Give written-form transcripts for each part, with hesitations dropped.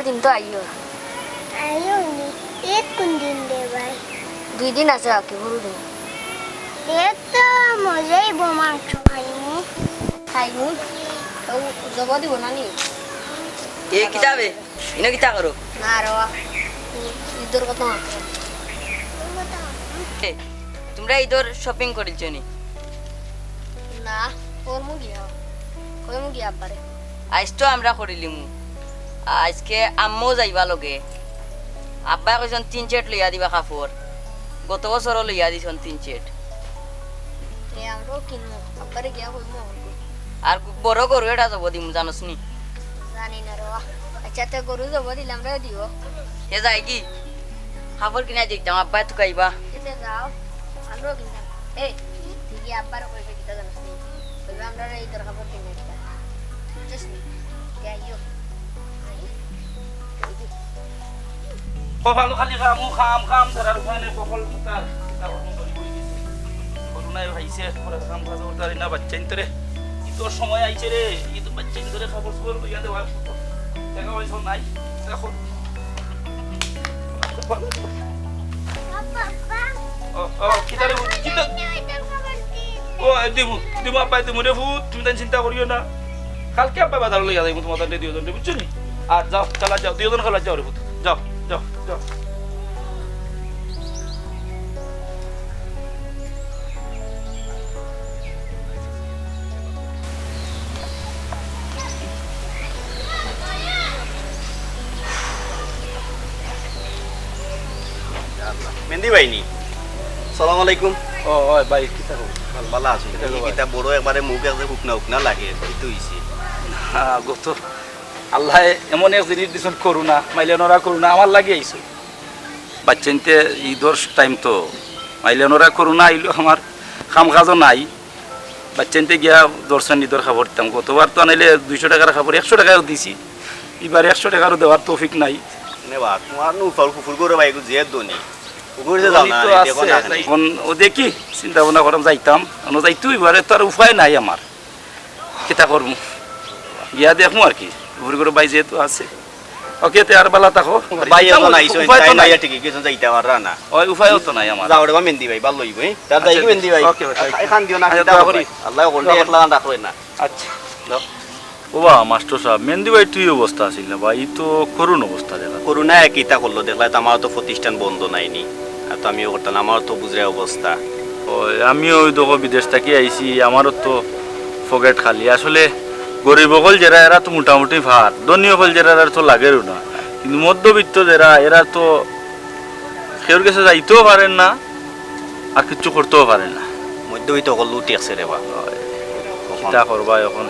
দিন তো আইও আইও নি ঈদ কোন দিন দে ভাই 2 দিন আছে আকি বড় দিন ঈদ তো মজাই মাংস খাইমু খাইমু তো জব দিব না নি এ কিতাবে ইনো কিতা করো না রওয়া ঈদের কথা তোমরা ঈদর শপিং করিলছ নি না ওর মুগিয়া কই মুগিয়া পারে আজ তো আমরা করিলিমু আজকে আম্মু যাইবা লগে আব্বা কইছন 3 সেট লইয়া দিবা কাপড় গত বছরও লইয়া দিছন 3 সেট তে আমরো কিনমু আব্বারে গিয়া কইমু আর বড় গরু এটা যাব দিমু জানোস নি জানি না রওয়া আচ্ছা তে গরু জব দিলাম রে দিও হে যাই কি কাপড় কিনা দিতাম আব্বা তো কাইবা এতে যাও আমরো কিনতাম এই ঠিকই আব্বার কইবে কিটা জানোস নি কইবে আমরা এই তোর খবর কিনে দিতা জাস্ট গাইও কপাল খালি খাম ধরার ওখানে কপাল তার করোনায় ভাইছে পরে কাম কাজ করতে না বাচ্চা ইন্তরে তোর সময় আইছে রে ই তো বাচ্চা ইন্তরে খবর খবর লইয়া দেওয়া টাকা পয়সা নাই দেখো কিতারে কিতা ও দিমু আব্বা দিমু রে ভূত তুমি তেন চিন্তা করিও না কালকে আব্বা বাজার লইয়া যাইবো তোমার তান্ডে দিও জন বুঝছো নি আর যাও চালা যাও দিও জন খালা যাও রে ভূত যাও যাও যাও মেহেন্দি ভাইনি সালাম আলাইকুম ও ভাই কিতা হো ভালো আছো এটা বড় একবারে মুখ একদম হুকনা হুকনা লাগে কিন্তু হইছে গত আল্লাহ এমন এক জিনিস দিছন করুণা মাইলেনরা করুণা আমার লাগে আইছো বাচ্চাইতে ঈদর টাইম তো মাইলেনরা করুণা আইলো আমার খাম কাজও নাই বাচ্চাইতে গিয়া দর্শন ঈদর খাবার দিতাম গতবার তো আনাইলে 200 টাকার খাবার 100 টাকাও দিছি এবার 100 টাকারও দেওয়ার তৌফিক নাই নেবা তোমার নু ফল ফুল করে ভাই যে দনি উগরে যাও না দেখো না এখন ও দেখি চিন্তা ভাবনা করম যাইতাম অন্য যাইতো এবারে তো আর উপায় নাই আমার কিতা করবো গিয়া দেখমু আর কি ঘুরে ঘুরে বাই যেহেতু আছে ওকে তে আর বালা থাকো ভাই এখন আইছো তাই নাই ঠিক কিছু যাইতা পারা না ওই উপায়ও তো নাই আমার যাও রে মেহেন্দি ভাই ভালো হইব তার যাই মেহেন্দি ভাই ওকে ভাই এখান দিও না চিন্তা করি আল্লাহ করলে একলা রাখো না আচ্ছা দাও ওবা মাস্টার সাহেব মেহেন্দি ভাই তুই অবস্থা আছিল না ভাই তো করুণ অবস্থা দেখা করোনা কিতা করলো দেখলা তো আমার তো প্রতিষ্ঠান বন্ধ নাইনি আর তো আমিও করতাম আমার তো বুঝরে অবস্থা ওই আমিও ওই দেখো বিদেশ থেকে আইছি আমারও তো পকেট খালি আসলে গরিব হল যারা এরা তো মোটামুটি ভাত ধনী হল যারা এরা তো লাগেরও না কিন্তু মধ্যবিত্ত যারা এরা তো কেউর কাছে যাইতেও পারেন না আর কিছু করতেও পারেন না মধ্যবিত্ত হল লুটি আছে রে বা চিন্তা করবা এখন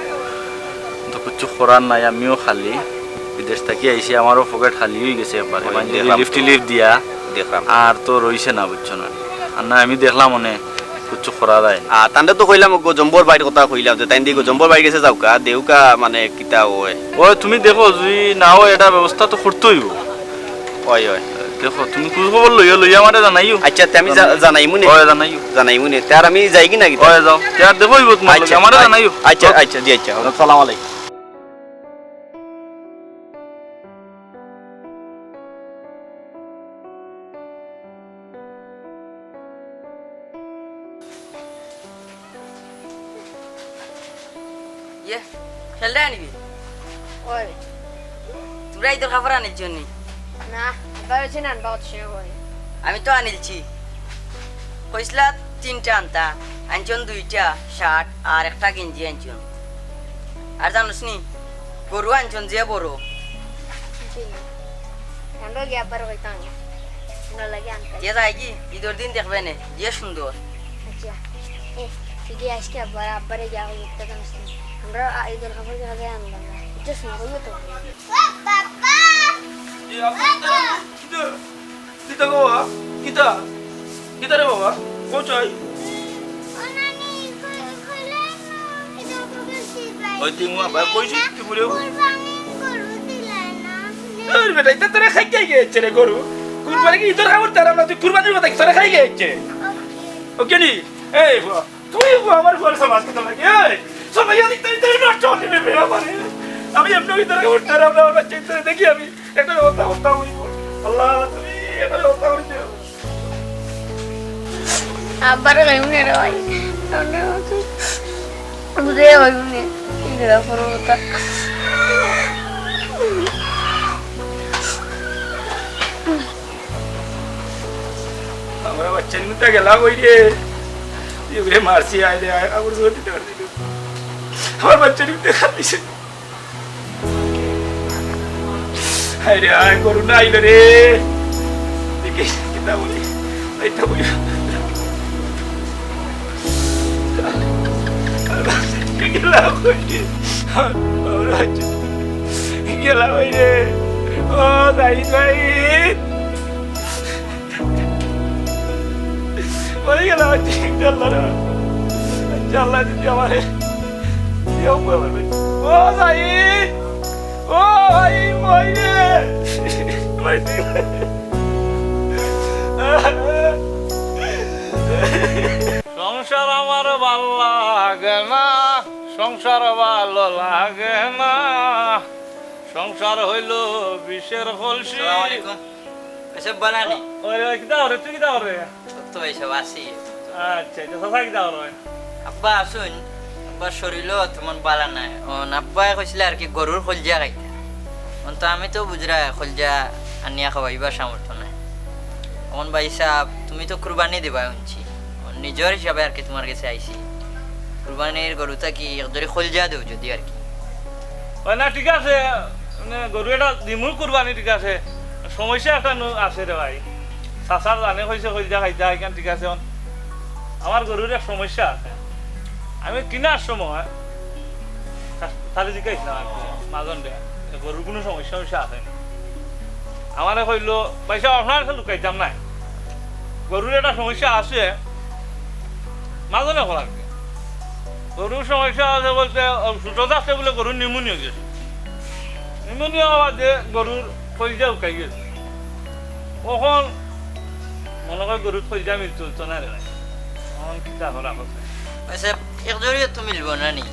তো কিছু করার নাই আমিও খালি বিদেশ থেকে আইছি আমারও পকেট খালি হয়ে গেছে একবারে লিফট দিয়া দেখলাম আর তো রইছে না বুঝছো না আর না আমি দেখলাম মনে কিছু করা যায় না আর তান্ডে তো কইলাম জম্বর বাড়ির কথা কইলাম যে তাই দিকে জম্বর বাড়ি গেছে যাওকা দেউকা মানে কিতা ওই ওই তুমি দেখো যদি না হয় এটা ব্যবস্থা তো করতেই ওই ওই দেখো তুমি খোঁজ খবর লইয়া লইয়া আমারে জানাইও আচ্ছা আমি জানাইমু নে ওই জানাইও জানাইমু নে তার আমি যাই কি না কি ওই যাও তার দেখো তোমার আমারে জানাইও আচ্ছা আচ্ছা জি আচ্ছা আসসালামু আলাইকুম ইয়ে খেলতে আনিবি ওই তোমরা ঈদের খাবার আনির জন্য না আব্বা হচ্ছে না আনবা হচ্ছে না করে আমি তো আনিলছি কইসলা 3টা আনতা আনছন 2টা শার্ট আর একটা গেঞ্জি আনছন আর জানোস নি গরু আনছন যে বড় আমরা গিয়ে আব্বার কইতাম আমরা লাগে আনতাম যে যাই কি ঈদের দিন দেখবে না যে সুন্দর আচ্ছা যদি আজকে আব্বারে যাওয়া যেতে জানিস আমরা ঈদের খবর দেখা যায় আনলাম না এটা শুনবো তো কিতা গো কিতা কিতা রে বাবা কোচাই ওই তিমু আবার কইছি তুমি রে আরে বেটা এটা তোরে খাই গেছে রে গরু কুরবানি কি ঈদের খবর তারা না তুই কুরবানির কথা তোরে খাই গেছে ওকে নি এই তুই আমার ঘর সমাজ কথা লাগে এই সবাই আদি তুই নষ্ট হতে হবে আমারে আমি এমনি ঈদের খবর তারা আমরা বাচ্চা দেখি আমি একটা ব্যবস্থা করতে হবে আল্লাহ তুমি একটা ব্যবস্থা করে দিও আব্বার গাইউনে রে ভাই বুঝে গাইউনে ইগরা পরোটা আমরা বাচ্চা নিতে গেলাম ওই রে এবারে মারছি আয় রে আয় আবার জোর দিতে পারছি আমার বাচ্চা নিতে খাচ্ছি আয় রে আয় করু না আইলো রে দেখে কিতা বলি এইটা বলি গেলাম গেলাম ওই রে ও দাই ভাই বলে গেলাম আল্লাহ আল্লাহ যদি আমার ও ভাই ও ভাই মই রে সংসার আমার ভালো লাগে না সংসার ভালো লাগে না সংসার হইল বিষের কলসি এসব বানানি ওই কিতা হরে তুই কিতা হরে তো এইসব আসি আচ্ছা এটা সবাই কিতা হরে আব্বা আসুন আব্বার শরীরও তেমন বালা নাই আব্বাই কইছিল আর কি গরুর খলজা খাইতে তো আমি তো বুঝরা খলজা আনিয়া খাওয়াইবার সামর্থ্য নাই অন ভাই সাহেব তুমি তো কুরবানি দিবা শুনছি নিজের হিসাবে আর কি তোমার কাছে আইছি কুরবানির গরুটা কি একদরে খলজা দেও যদি আর কি ওই না ঠিক আছে গরু এটা দিমুর কুরবানি ঠিক আছে সমস্যা একটা আছে রে ভাই চাচার জানে কইছে খলজা খাইতে এখান ঠিক আছে আমার গরুর এক সমস্যা আছে আমি কিনার সময় তাহলে জিজ্ঞাসা মাজন দে গরুর কোনো সমস্যা আছে না আমার কইল পয়সা আপনার কাছে লুকাইতাম নাই গরুর একটা সমস্যা আছে মাজনে লাগবে গরুর সমস্যা আছে বলতে ছোট আছে বলে গরুর নিউমোনিয়া গেছে নিউমোনিয়া হওয়া যে গরুর কলিজা উকাই গেছে কখন মনে হয় গরুর কলিজা মিলতো না রে তখন কিতা করা কথা আচ্ছা একজরিয়ে তো মিলবো না নি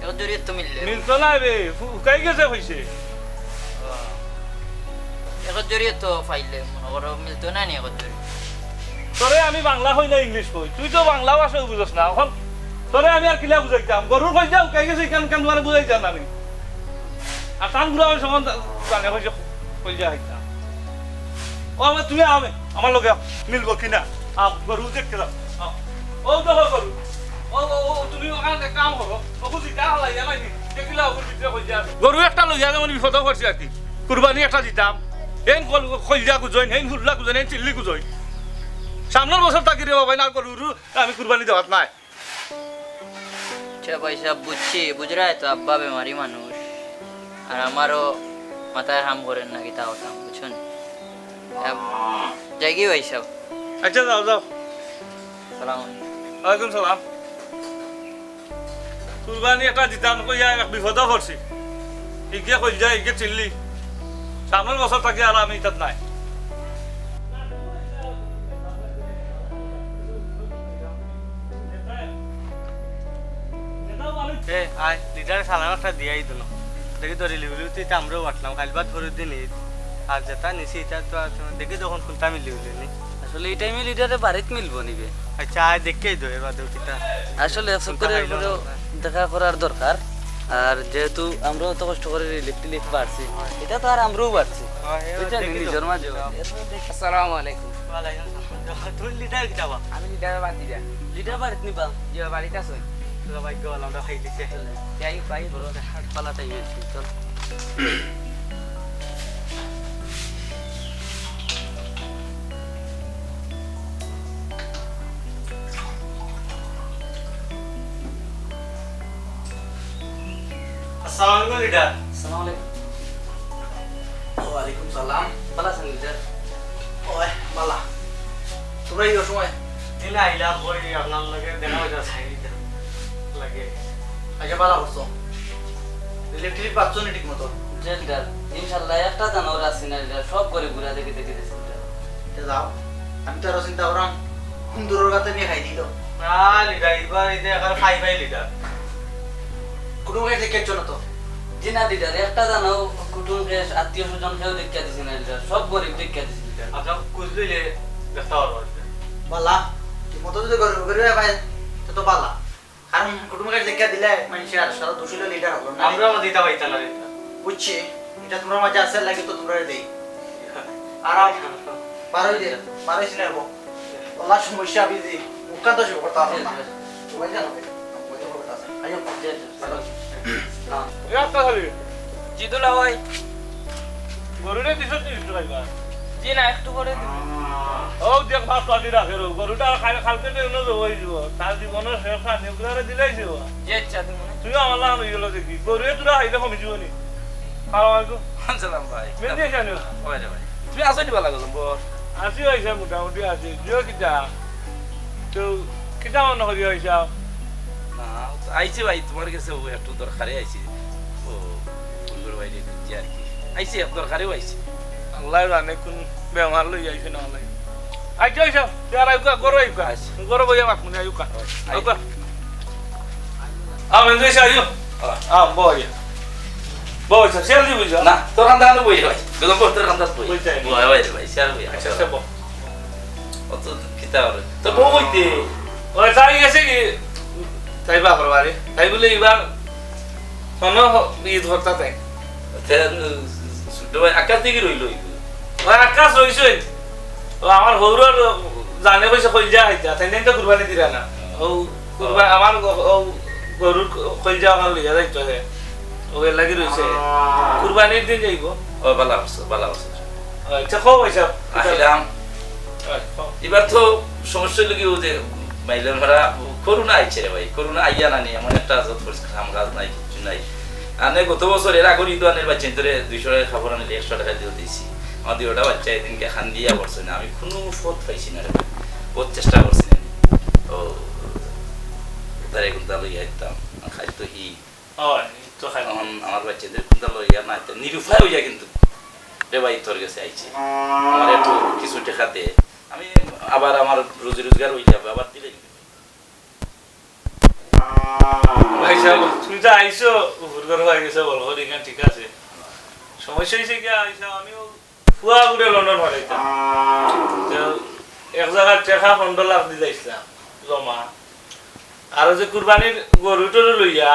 একজরিয়ে তো মিললে মিলতো না রে উকাই গেছে কইছে একজরিয়ে তো ফাইলে মনে করো মিলতো না নি একজরিয়ে তোরে আমি বাংলা কই না ইংলিশ কই তুই তো বাংলা ভাষা বুঝছ না এখন তোরে আমি আর কিলা বুঝাইতাম গরুর কলিজা উকাই গেছে কেন কেন তোমার বুঝাইতাম আমি আর টান ঘুরা ওই সময় জানে কইছে কলিজা খাইতাম ও আমার তুমি আমার লগে মিলবো কিনা গরু দেখতে দাও ও দেখো গরু ও তুমি ওখানে কাম করো ও খুশি টা হলাই জানাই দেখিলা ওর ভিতরে কইজা গরু একটা লইয়া যেমন বিপদ করছি আর কি কুরবানি একটা দিতাম হেন কলিজা গুজইন হেন হুল্লা গুজইন হেন চিল্লি গুজইন সামনের বছর তাকি রে বাবা না গরু আমি কুরবানি দেওয়াত নাই আচ্ছা পয়সা বুঝছি বুঝরা তো আব্বা বেমারি মানুষ আর আমারও মাথায় হাম করেন না কিতা হতাম বুঝছেন জায়গি ভাই সব আচ্ছা যাও যাও সালাম ওয়ালাইকুম সালাম কুরবানি একটা দিতাম কইয়া এক বিপদ করছি ইগে কই যায় ইগে চিল্লি সামনের বছর তাকে আর আমি তাত নাই আয় লিটার সালাম একটা দিয়াই দিল দেখি তো রিলিভিলিটি আমরাও বাটলাম কাল বাদ করে দিন আর যেটা নিছি এটা তো দেখি যখন কোনটা মিলিবিলি নি আসলে এই টাইমে লিডারে বাড়িতে মিলবো নিবে আচ্ছা আয় দেখেই দো এবার দেউকিটা আসলে চক্করের পরেও দেখা করার দরকার আর যেহেতু আমরাও তো কষ্ট করে রিলিফ টিলিফ বাড়ছি এটা তো আর আমরাও বাড়ছি বুঝছেন নিজের মাঝে আসসালামু আলাইকুম তুই লিটার কি যাবা আমি লিডারের বাদ দিয়া লিডার বাড়িতে নিবা যে বাড়িতে আছো ভাগ্য আমরা খাই দিছে যাই পাই বড় হাট পালা টাইম আছে চল আসসালামু আলাইকুম লিটার আসসালামু আলাইকুম ওয়ালাইকুম সালাম পালা সাং লিডার ওই বালা তোমরা এই সময় দিলা আইলা বই আপনার লগে দেখা হইতা চাই লাগে আগে বালা করছো ইলেকট্রিক পাচ্ছ না ঠিক মতো যে লিডার ইনশাআল্লাহ একটা জানোয়ার আছে না লিডার সব করে ঘুরা দেখে দেখে দিছে যাও আমি তো আরো চিন্তা করাম সুন্দরের কাছে নিয়ে খাই দিল লিটার এবার এই যে এখন খাই পাই লিটার কোনো কাছে কেছ না তো যে জি না লিডার একটা জানো কুটুম কেস আত্মীয় স্বজন কেউ দেখা দিছি না লিডার সব গরিব দেখা দিছি লিডার আপনার কুচ দিলে দেখতে পারবো বালা ঠিক মতো যদি গরিব গরিব পায় তো বালা কারণ কুটুমকে দেখা দিলে মানুষের আর সারা দুশো লিটার হলো না আমরাও দিতে পাইতাম না এটা বুঝছি এটা তোমার মাঝে আসে লাগে তো তোমরা দেই আর পারোই দে পারোই না গো ওলা সমস্যা আমি দি মুখা তো শুরু করতে পারবো না তোমার জানো ওই তো করতে আছে আইও একটা খালি জি দুলা ভাই গরুরে দিছো 30 টাকা এবার। জি না একটু পরে দিব ও দেখ ভাত পাতি রাখে রো গরুটা খালকে তো এনে হয়ে যাব তার জীবনের শেষ নিউক্লিয়ারে দিলাই যাব জি আচ্ছা তুমি তুই আমার লাগানো গেল দেখি গরুরে তোরা আইলে কমে যাবনি খাওয়াইকো সালাম ভাই মেদি জানো ওই রে ভাই তুমি আসো নি বালা গজম বর আসি হইছে মোটামুটি আছে জিও কিটা তো কিটা মনে করি হইছে না আইছি ভাই তোমার কাছে ও একটু দরকারে আইছি ও ফুলগুলো বাইরে দিচ্ছি আর কি আইছি দরকারেও আইছি আল্লাহ জানে কোন বেমার লই আইছে না আল্লাহ আইছো আইছো যারা আইকা গরু আইকা গরু বইয়া মাত মনে আইকা আইকা আমেন দেশে আইও বয় বয় সেল দি বুঝা না তোর কান্দা বই ভাই গজম বর তোর কান্দা বই বই চাই বই ভাই রে ভাই স্যার বই আচ্ছা সব অত কিতা হলো তো বউ হইতে ওই তাই গেছে কি তাই বাবার বাড়ি তাই বলে এবার কোনো ঈদ হতা তাই ছোট ভাই আকাশ দিকে রইল ওই আকাশ রইছে ও আমার হৌরর জানে কইছে কইজা হইতা তাই তো কুরবানি দিরা না ও কুরবানি আমার ও গরুর কইজা আমার লইয়া যাইতো হে ও এর লাগি রইছে কুরবানির দিন যাইব ও বালা বসো বালা বসো আচ্ছা খাও পয়সা আহিলাম এবার তো সমস্যা লাগি ও যে মাইলের ভাড়া করোনা আইছে রে ভাই করোনা আইয়া না নি এমন একটা আজব পরিস্থিতি কাম কাজ নাই কিছু নাই আনে গত বছর এর আগের ঈদ আনের বাচ্চা ধরে 200 টাকা খাবার আনলে 100 টাকা দিয়ে দিয়েছি আমাদের ওটা বাচ্চা এদিনকে খান দিয়া পড়ছে না আমি কোনো পথ পাইছি না রে ভাই বহুত চেষ্টা করছি না ও তারে কোনটা লইয়া আইতাম খাইতো হি ওই তো খাই এখন আমার বাচ্চাদের কোনটা লইয়া না আইতাম নিরুপায় হইয়া কিন্তু রে ভাই তোর কাছে আইছি আমার একটু কিছু টাকা দে আমি আবার আমার রোজি রোজগার হয়ে যাবে আবার দিলে ভাই সাহেব তুমি তো আইছো উপর হয়ে গেছে বল হরি গান ঠিক আছে সমস্যা হইছে কি আইছো আমিও ফুয়া গুড়ে লন্ডন হরাইতাম তো এক জায়গায় টাকা 15 লাখ দিয়ে যাইছিলাম জমা আর যে কুরবানির গরু টরু লইয়া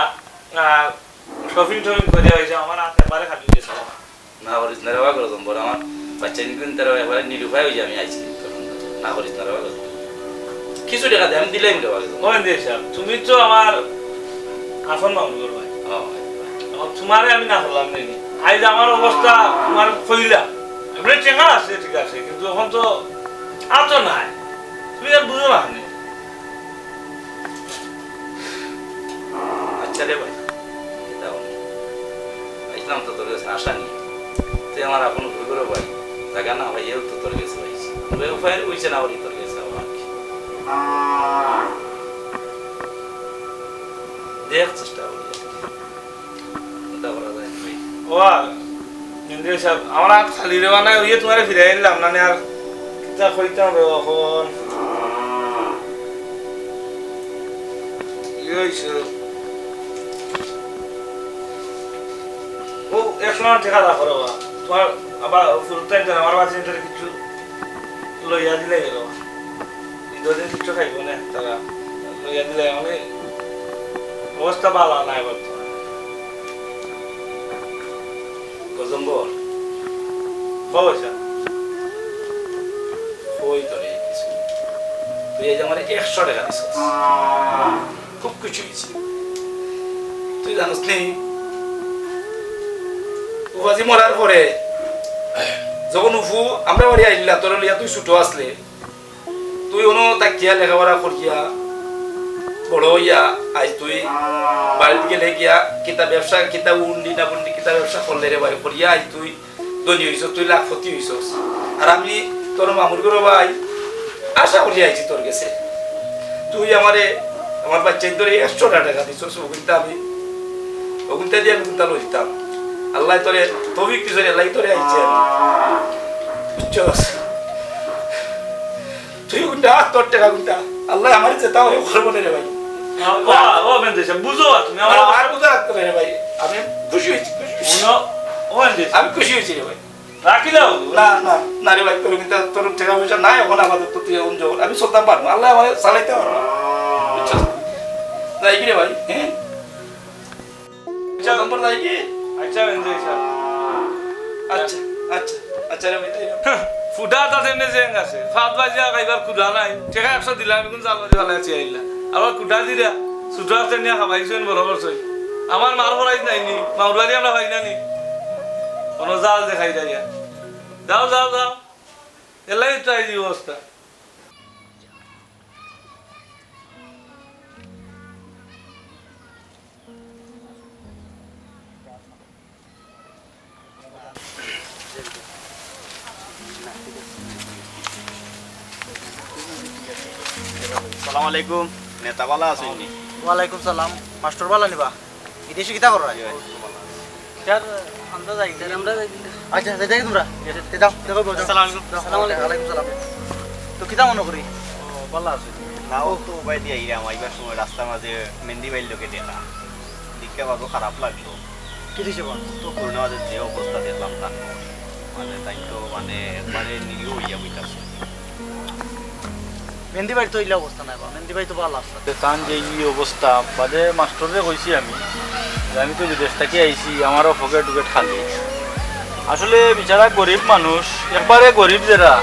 শপিং টপিং করে হয়েছে আমার হাতে এবারে খালি গেছে না করিস না রেবা করে তোর আমার বাচ্চা নিকুন তার এবারে নিরুপায় হয়ে যাবে আমি আইছি না করিস না রেবা করে কিছু টাকা দে আমি দিলাম রেবা করে ওই দেশ তুমি তো আমার আসন মামু করো ভাই তোমারে আমি না হলাম নেই আজ আমার অবস্থা তোমার কইলা এমনি টেকা আছে ঠিক আছে কিন্তু এখন তো আর তো নাই তুমি আর বুঝো না আচ্ছা রে ভাই আইসলাম তো তোর কাছে আশা নিয়ে তুই আমার আপন ভুল করে ভাই জায়গা না ভাই এও তো তোর কাছে পাইছি তবে উপায় হইছে না ওরই তোর কাছে আমার দেখ চেষ্টা করি চিন্তা করা যায় ভাই ও ইন্দ্রিয় সাহেব আমার আর খালি রেওয়া নাই ওই তোমারে ফিরে এলাম না আর কিতা কইতাম রে এখন ও 100 টাকা দা করবা তোমার আবার ফুলটাই দেন আমার বাচ্চা নিতে কিছু লইয়া দিলে গেল দুদিন কিছু খাইব না তারা লইয়া দিলে আমি অবস্থা ভালো নাই বর্তমানে গজম্বর পয়সা কই তোরে কিছু তুই এই যে আমার 100 টাকা দিছিস খুব কিছু হয়েছে তুই জানিস নেই উপাজি মরার পরে যখন উফু আমরা বাড়ি আইলা তোর লিয়া তুই ছোট আসলে তুই অন্য তাকিয়া লেখাপড়া করিয়া বড় হইয়া আজ তুই বাড়িতে গেলে গিয়া কিতা ব্যবসা কিতা উন্ডি না বুন্ডি কিতা ব্যবসা করলে রে ভাই করিয়া আজ তুই ধনী হইছ তুই লাখপতি হইছ আর আমি তোর মামুর করে ভাই আশা করি আইছি তোর কাছে তুই আমারে আমার বাচ্চাই তোর 100 টাকা দিছ ওগুনটা আমি ওগুনটা দিয়ে আমি কোনটা লইতাম আল্লাহ তোরে তৌফিক দিছে আল্লাহ তোরে আইছে বুঝছস তুই কোনটা তোর টাকা কোনটা আল্লাহ আমার যেটা হয় করব না রে ভাই ও বেন দেশে বুঝো তুমি আমার আর বুঝা রাখতে রে ভাই আমি খুশি হয়েছি আমি খুশি হয়েছি রে ভাই রাখিলাও না না না রে ভাই তোর কিন্তু তোর টাকা পয়সা নাই এখন আমাদের তো তুই এখন যখন আমি চলতাম পারবো আল্লাহ আমার চালাইতে পারবো বুঝছো যাই কি রে ভাই হ্যাঁ নম্বর যাই কি আচ্ছা এনজয় স্যার আচ্ছা আচ্ছা আচ্ছা রে ভাই ফুটা তাতে এমনি জেং আছে 7 বাজে খাইবার ক্ষুধা নাই টাকা 100 দিলাম এখন জালরি ভালো আছে আইলা আবার কুটা দিরা সুটা আছে নিয়ে খাবাইছেন বরাবর সই আমার মার হরাই নাইনি মাউরারি আমরা হয় না নি কোনো জাল দেখাই যায় যাও যাও যাও এলাই ট্রাই দি অবস্থা সালাম আলাইকুম নেতা বালা আছেন নি ওয়ালাইকুম সালাম মাস্টার বালা নিবা বিদেশি কিতা করো স্যার আমরা যাই স্যার আমরা যাই আচ্ছা যাই তোমরা যাও দেখো বলো আসসালামু আলাইকুম আসসালামু আলাইকুম সালাম তো কিতা মনে করি ভালো আছে নাও তো উপায় দিয়ে আইরাম আইবার সময় রাস্তার মাঝে মেহেন্দি বাইল লোকে দেখা দেখতে পাবো খারাপ লাগলো কি দিছে বল তো করোনাদের যে অবস্থা দেখলাম তার মানে তাই তো মানে একবারে নিরীহ হইয়া বইতাছে মেহেন্দি বাড়ি তো ইলা অবস্থা নাই বা মেহেন্দি বাড়ি তো ভালো আছে তান যে এই অবস্থা বাদে মাস্টরে কইছি আমি যে আমি তো বিদেশ থেকে আইছি আমারও পকেট টুকেট খালি আসলে বিচারা গরিব মানুষ একবারে গরিব যারা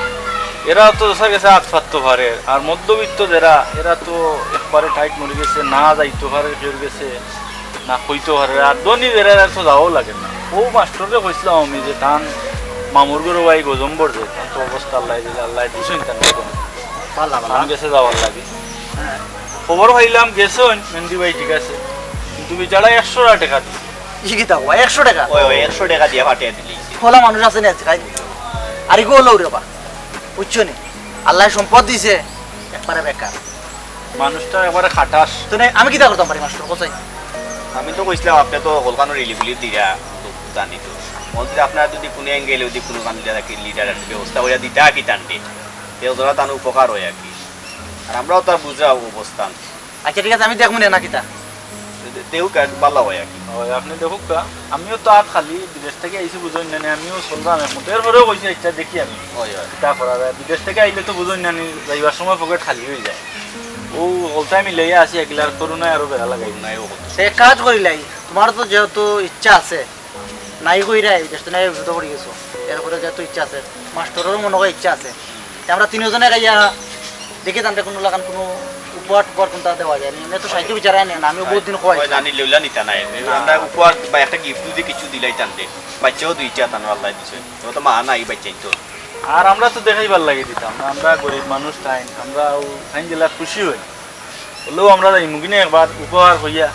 এরা তো স্যার গেছে হাত ফাত্ত পারে আর মধ্যবিত্ত যারা এরা তো একবারে টাইট মরে গেছে না যাইতে পারে ফের গেছে না কইতে পারে আর ধনী যারা তো যাওয়াও লাগে না ও মাস্টরে কইছিলাম আমি যে টান মামুর গরু ভাই গজম্বর যে তান তো অবস্থা আল্লাহ দিলে আল্লাহ দিছুন তান ভালো আমি গেছে যাওয়ার লাগে খবর পাইলাম গেছেন মেহেন্দি ভাই ঠিক আছে কিন্তু বিচারা 100 টাকা দিই ই কিতা ওই 100 টাকা ওই ওই 100 টাকা দিয়ে ফাটিয়ে দিলি খোলা মানুষ আছে না খাই আর ইগো হলো রে বা বুঝছো নি আল্লাহ সম্পদ দিছে একবারে বেকার মানুষটা একবারে খাটাস তো আমি কিতা করতাম পারি মাস্টার কোথায় আমি তো কইছিলাম আপনি তো হলকানো রিলিফিলি দিয়া তো জানি তো মন্ত্রী আপনার যদি কোনো অ্যাঙ্গেলে যদি কোনো গান লিডার ব্যবস্থা হইয়া দিতা কি টানতে তেও ধরা তার উপকার হয় আর কি আর আমরাও তার বুঝা অবস্থান আচ্ছা ঠিক আছে আমি দেখবো না কিতা দেউ ভালো হয় আর কি হয় আপনি দেখুক আমিও তো আর খালি বিদেশ থেকে আইসি বুঝুন না আমিও চললাম এখন এরপরেও কইছি ইচ্ছা দেখি আমি হয় হয় তা করা যায় বিদেশ থেকে আইলে তো বুঝুন না যাইবার সময় পকেট খালি হয়ে যায় ও অলটাই মিলাইয়া আসি এগুলার করোনায় আরো বেড়া লাগাই নাই ও সে কাজ করিলাই তোমার তো যেহেতু ইচ্ছা আছে নাই কইরাই দেশ নাই বিপদ পড়ে গেছো এরপরে যেহেতু ইচ্ছা আছে মাস্টারেরও মনে হয় ইচ্ছা আছে আমরা তিনজনে গাইয়া দেখি তান্তে কোনো লাগান কোনো উপহার টুপার কোনটা দেওয়া যায় না তো সাহিত্য বিচারায় নেন আমিও বহুত দিন খোয়াই জানি লইলা নিতা নাই আমরা উপহার বা একটা গিফট যদি কিছু দিলাই টানতে বাচ্চাও দুইটা টানো আল্লাহ দিছে ও তো মা নাই বাচ্চাই তো আর আমরা তো দেখাইবার লাগে দিতাম আমরা গরিব মানুষ টাইম আমরা টাইম জেলা খুশি হই হলেও আমরা যাইমুগিনে একবার উপহার হইয়া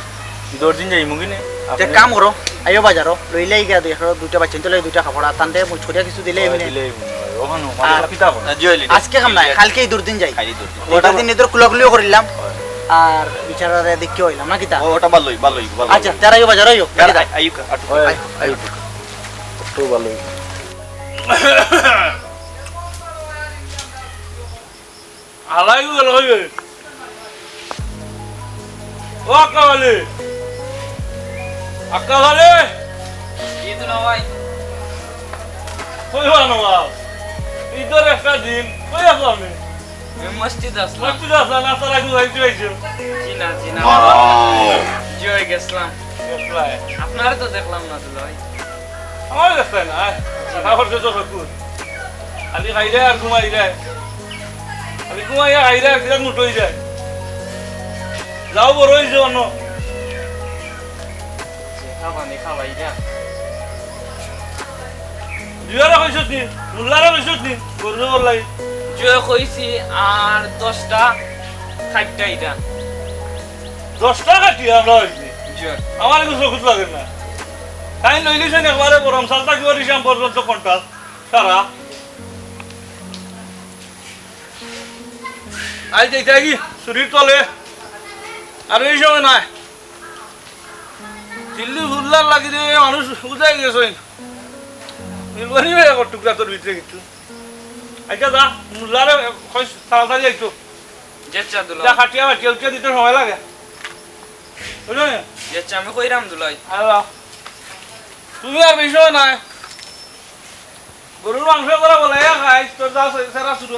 ঈদের দিন যাইমুগিনে এক কাম করো আইও বাজারো লইলাই গিয়া দেখো দুইটা বাচ্চা তো দুইটা কাপড় আর তান্তে মুই ছড়িয়া কিছু দিলে এমনি ওখানে মানে পিতা আজকে কাম নাই কালকে ঈদের দিন যাই খালি দুধ ওটা দিন ঈদের কুলাকুলিও করিলাম আর বিচারারে দেখি হইলাম না কিতা ওটা ভালোই ভালোই ভালো আচ্ছা তারা আইও বাজার আইও আইয়ুকা আইও তো ভালোই আলাইগু গেল হইবে ও আকালে কি তো না ভাই কই বানো ঈদের একটা দিন কই আসো আমি মসজিদ আসলাম মসজিদ আসলাম না তারা কি হইতে হইছে চিনা জয় গেছলাম আপনারা তো দেখলাম না দুলাই আমার কাছে না আমার কাছে তো কুল খালি খাইলে আর ঘুমাই যায় খালি ঘুমাইয়া খাইলে একদিন মুঠোই যায় যাও বড় হয়েছে অন্য খাবানি খাওয়াই যা জিয়ারা কইছত নি মুল্লারা কইছত নি গরু বললাই জয় কইছি আর 10টা খাইটা এটা 10 টাকা কি আমরা হইছি জয় আমার কিছু চোখ লাগে না তাই নইলিছেন একবারে গরম সালটা কি করিসাম পর্যন্ত কন্টাস সারা আই যাইতা কি শরীর তলে আর এই সময় নাই দিল্লি হুল্লার লাগি দিয়ে মানুষ উজাই গেছে নির্বাণী হয়ে গেল টুকরা তোর ভিতরে কিছু আচ্ছা যা মুল্লারে তাড়াতাড়ি যাইতো যেচ্ছা দুলাই যা খাটিয়া বাটিয়া উঠিয়া দিতে সময় লাগে বুঝলো না যেচ্ছা আমি কইরাম দুলাই আরে তুমি আর বিষয় নাই গরুর মাংস করে বলে খাই তোর যা সারা শুরু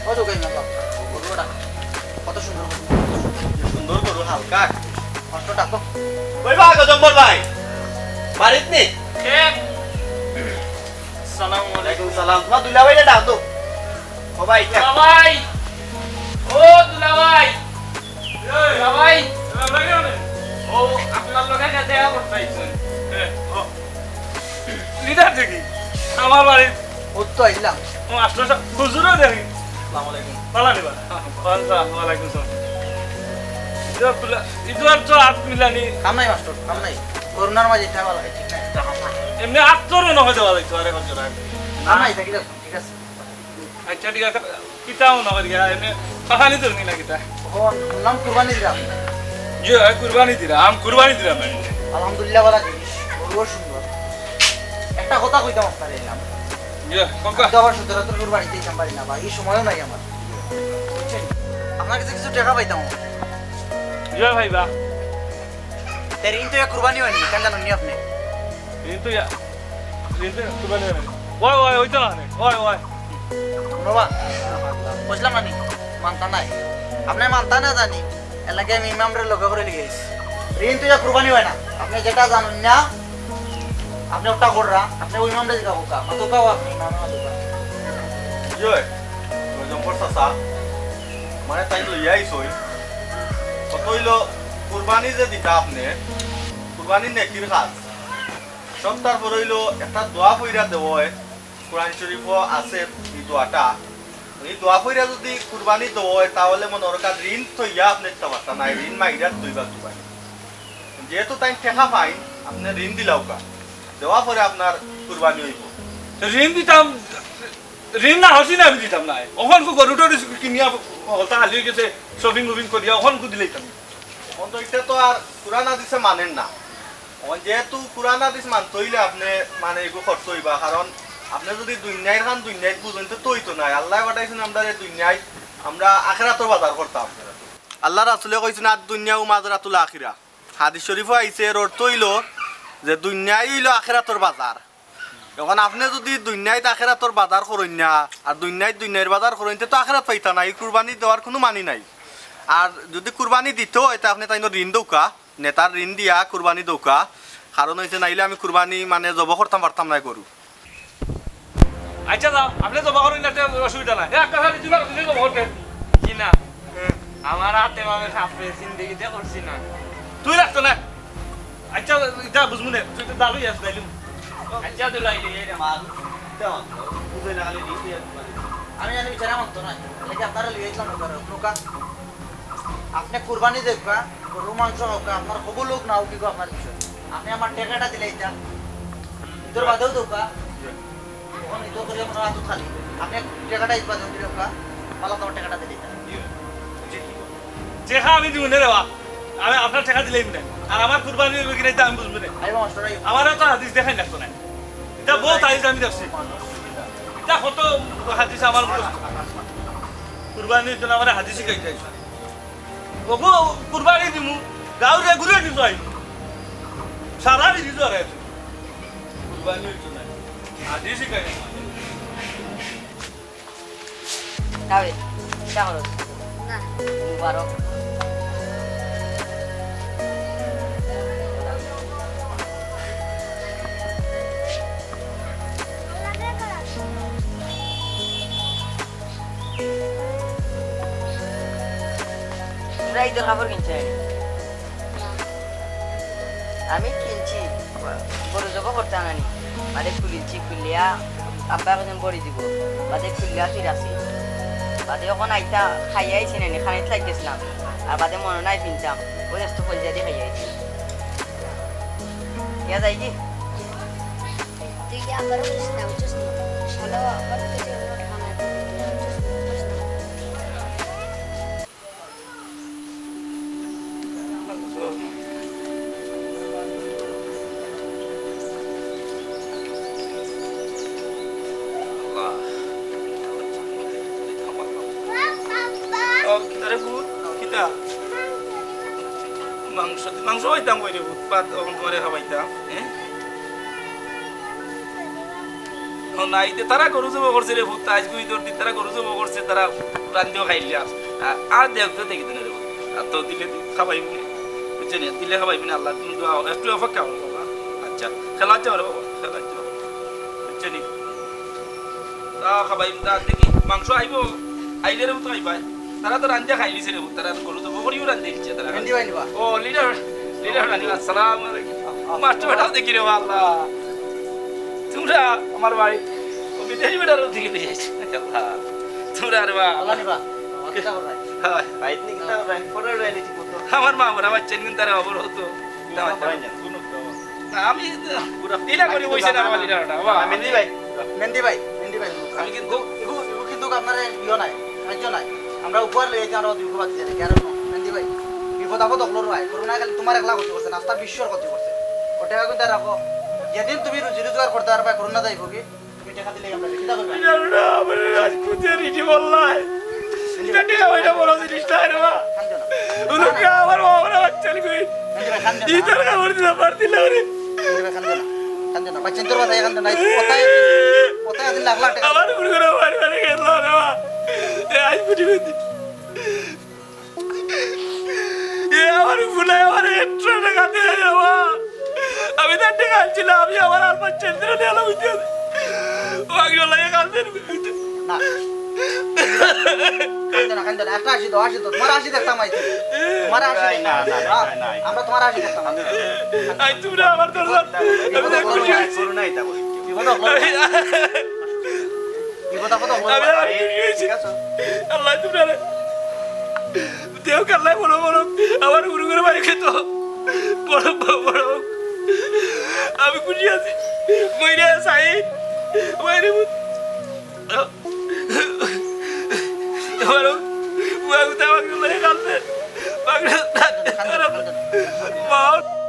ও তো কেন গরুটা কত সুন্দর সুন্দর গরু হালকা কষ্ট টাকো ওই বা গজম্বর ভাই বাড়িত নি সালাম ওয়ালাইকুম সালাম তোমার দুলা ভাইটা ডাক তো ও ভাই ভাই ও দুলা ভাই দুলা ভাই ও আপনার লোকে দেখা করতেছেন লিডার দেখি আমার বাড়ি ও তো আইলাম ও আসলে হুজুরও দেখি আসসালামু আলাইকুম ভালো নিবা ওয়ালাইকুম সালাম ইদুয়ার তো হাত মিলানি কাম নাই মাস্টার কাম নাই করোনার মাঝে থাকা লাগে ঠিক নাই এমনি আত্মরও নয় দেওয়া লাগতো আরে কত না কাম নাই থাকি যাও ঠিক আছে আচ্ছা ঠিক আছে কিতাও নয় দিয়া এমনি পাখানি তো নি না কিতা ও নাম কুরবানি দিলাম যে কুরবানি দিলাম না আলহামদুলিল্লাহ বলা জিনিস গরুও সুন্দর একটা কথা কইতাম আপনারে এলাম যে কাকা তো আবার সচরাচর গরু বাড়িতে যেতাম পারি না বা এই সময়ও নাই আমার বুঝছেন আপনার কাছে কিছু টাকা পাইতাম যে ভাই বা তার ইন তো এক কুরবানি হয়নি কেন জানেন নি আপনি কিন্তু কুরবানি না ওই ওই তো না ওই শুনবা বুঝলাম না নি মানতা নাই আপনি মানতা না জানি এলাকায় আমি ইমামরে লগে করে লিয়ে গেছি ঋণ তো কুরবানি হয় না আপনি যেটা জানেন না আপনি ওটা কররা আপনি ওই ইমামরে জিগাবো কা মাতো কাও আপনি ইমামে মাতো কা জয় গজম্বর চাচা মানে তাই লইয়াই সই কত হইলো কুরবানি যে দিতা আপনি কুরবানি নেকির কাজ সব তারপর হইলো একটা দোয়া ফইরা দেব কোরআন শরীফ আছে এই দোয়াটা এই দোয়া ফইরা যদি কুরবানি দেব তাহলে মনের কাজ ঋণ থইয়া আপনি তামাতা নাই ঋণ মাইরা দুইবার দুবার যেহেতু তাই টেকা পাই আপনি ঋণ দিলাও কা দেওয়া পরে আপনার কুরবানি হইব ঋণ দিতাম ঋণ না হসি না আমি দিতাম না ওখান কো গরুটা কিনিয়া হলতা হালি গেছে শপিং মুভিং করিয়া ওখান কো দিলাইতাম এখন তো এটা তো আর কোরআন হাদিসে মানেন না এখন যেহেতু কোরআন হাদিস মানতে হইলে আপনি মানে এগুলো খরচ হইবা কারণ আপনি যদি দুনিয়ার খান দুনিয়ায় বুঝেন তো তো নাই আল্লাহ পাঠাইছেন আমরা দুনিয়ায় আমরা আখিরাতের বাজার করতাম আল্লাহ রাসূলে কইছেন আর দুনিয়া ও মাজরাতুল আখিরা হাদিস শরীফে আইছে এর অর্থ হইলো যে দুনিয়ায় হইলো আখিরাতের বাজার এখন আপনি যদি দুনিয়ায় আখিরাতের বাজার করেন না আর দুনিয়ার বাজার করেন তো আখিরাত পাইতা না এই কুরবানি দেওয়ার কোনো মানি নাই আর যদি কুরবানি দিতেও হয় তা আপনি তাই ঋণ দৌকা নেতার ঋণ দিয়া কুরবানি দৌকা কারণ হয়েছে নাইলে আমি কুরবানি মানে জব করতাম পারতাম না গরু আচ্ছা যাও আপনি জমা করেন না অসুবিধা নাই এক কথা দিছিল আপনি জমা করতে কি না আমার হাতে মামে সাপে জিন্দেগিতে করছি না তুই রাখতো না আচ্ছা এটা বুঝবো না তুই তো দালুই আস দাইলু আচ্ছা দুলাইলি রে মাল বুঝে না খালি ঋণ দিয়া আমি জানি বিচারা মানতো না লেগে আপনারা লিয়ে গেছিলাম নৌকা আপনি কুরবানি দেখবা গরু মাংস হোক আপনার কবু লোক না হোক কি আপনার বিষয় আপনি আমার টাকাটা দিলে এটা ইতর বাদেও দোকা তখন ইতো করে মনে হাত খালি আপনি টাকাটা ইতবা দেন দিলে হোক মালা তোমার টাকাটা দিলে এটা চেখা আমি দিব না রে বা আমি আপনার টাকা দিলেই না আর আমার কুরবানি হইবে কিনা এটা আমি বুঝবো না আইবা মাস্টার আইবা আমারও তো হাদিস দেখাই লাগতো না এটা বহুত হাদিস আমি দেখছি এটা কত হাদিস আমার কুরবানির জন্য আমার হাদিস শিখাই যাইছে ওগো কুরবানি দিমু গাউরে ঘুরে দিত আই সারা দিত আরে কুরবানির জন্য হাদিস শিখাই তাহলে এটা হলো না মুবারক তোমরা ঈদের কাপড় কিনছে আমি কিনছি বড় জব করতে আনানি বাদে খুলিছি খুলিয়া আব্বা এখন বড়ি দিব বাদে খুলিয়া তুই রাখছি বাদে এখন আইতা খাইয়া আইছি নানি খানিত লাগতেছিলাম আর বাদে মনে নাই পিনতাম ওই রাস্তা কলজা দিয়ে খাইয়া আইছি ইয়া যাই কি তুই কি আবার বলিস না বুঝছিস না শালা আবার তুই অন্য খানা বুঝছিস না কিতারে ভূত কিতা মাংস মাংস হইতাম কই রে ভূত পাত তোমারে খাবাইতাম হ্যাঁ নাইতে তারা গরু জব করছে রে ভূত আজ গুই দর তারা গরু জব করছে তারা রান্দিও খাইলি আর দেখতে দেখি দিন রে আর তো দিলে খাবাইব বুঝছেন দিলে খাবাইব না আল্লাহ তুমি দোয়া একটু অপেক্ষা করো বাবা আচ্ছা খেলা যাও রে বাবা খেলা যাও বুঝছেন তা খাবাইব তা দেখি মাংস আইব আইলে রে ভূত আইবা তারা তো রান্দিয়া খাইলিছে রে ভূত তারা গরু জব করিও রান্ধি দিচ্ছে তারা মেহেন্দি ভাই নিবা ও লিডার রানি আসসালামু আলাইকুম মাস্টার বেটাও দেখি রে আল্লাহ তোমরা আমার ভাই ও বিদেশি বেটারও দিকে দিয়ে যাচ্ছে আল্লাহ তোমরা আরে বা আল্লাহ নিবা কিতা করবাই হ্যাঁ বাইতনি কিতা রাইন ফোনের রাইনি ঠিক মতো আমার মা আমার বাচ্চা কিন্তু তারা অবর হতো আমি পুরো ইলা করে বইছে না আমার লিডারটা বাবা মেহেন্দি ভাই মেহেন্দি ভাই আমি কিন্তু কিন্তু আপনার ইয়ে নাই সাহায্য নাই আমরা উপহার লই যাই আমরা দুই বাদ দিই কেন মেহেন্দি ভাই বিপদ আপদ অকলর ভাই করোনা খালি তোমার একলা ক্ষতি করছে নাস্তা বিশ্বর ক্ষতি করছে ওটা কিন্তু রাখো যেদিন তুমি রুজি রোজগার করতে পারবা করোনা যাইব কি তুমি টাকা দিলে আমরা কিতা করবা লিডারটা আমার রাজপুতের ইটি বললাই এটা ওইটা বড় জিনিসটা রে বাবা খান্দো না উলুকা আমার বাবার বাচ্চা কই মেহেন্দি ভাই খান্দো না ইতার খবর দিতে পারতিলা রে মেহেন্দি ভাই খান্দো না বাচ্চা তোর কথা খান্দো না কোথায় দিন লাখ লাখ টাকা আমার গুরু করে বাড়ি বাড়ি গেল রে বাবা আজ বুঝি বেদি আমার ফুলাই আমার এক্সট্রা টাকা দিয়ে যাওয়া আমি তার টাকা আনছিলাম আমি আমার আর বাচ্চা ছেলে নিয়ে আলো বুঝতে ও আগে লাগে কালদের না খান্দো না একটা আসি তো তোমার আসি দেখতাম আইছি তোমার আসি না, না, না, না, আমরা তোমার আসি দেখতাম আই তোমরা আমার দরকার আমি তো খুশি হয়েছি করোনা এটা বলি বিপদ অকলর বিপদ আপদ অকলর আমি আর খুশি হয়েছি ঠিক আছে আল্লাহ তোমরা দেও কাল্লাই বড় বড় আমার গুরু করে বাড়ি খেত বড় বড় আমি খুশি আছি মইরে সাই মইরে আমার বাবু তো আমাকে কালতে বাবু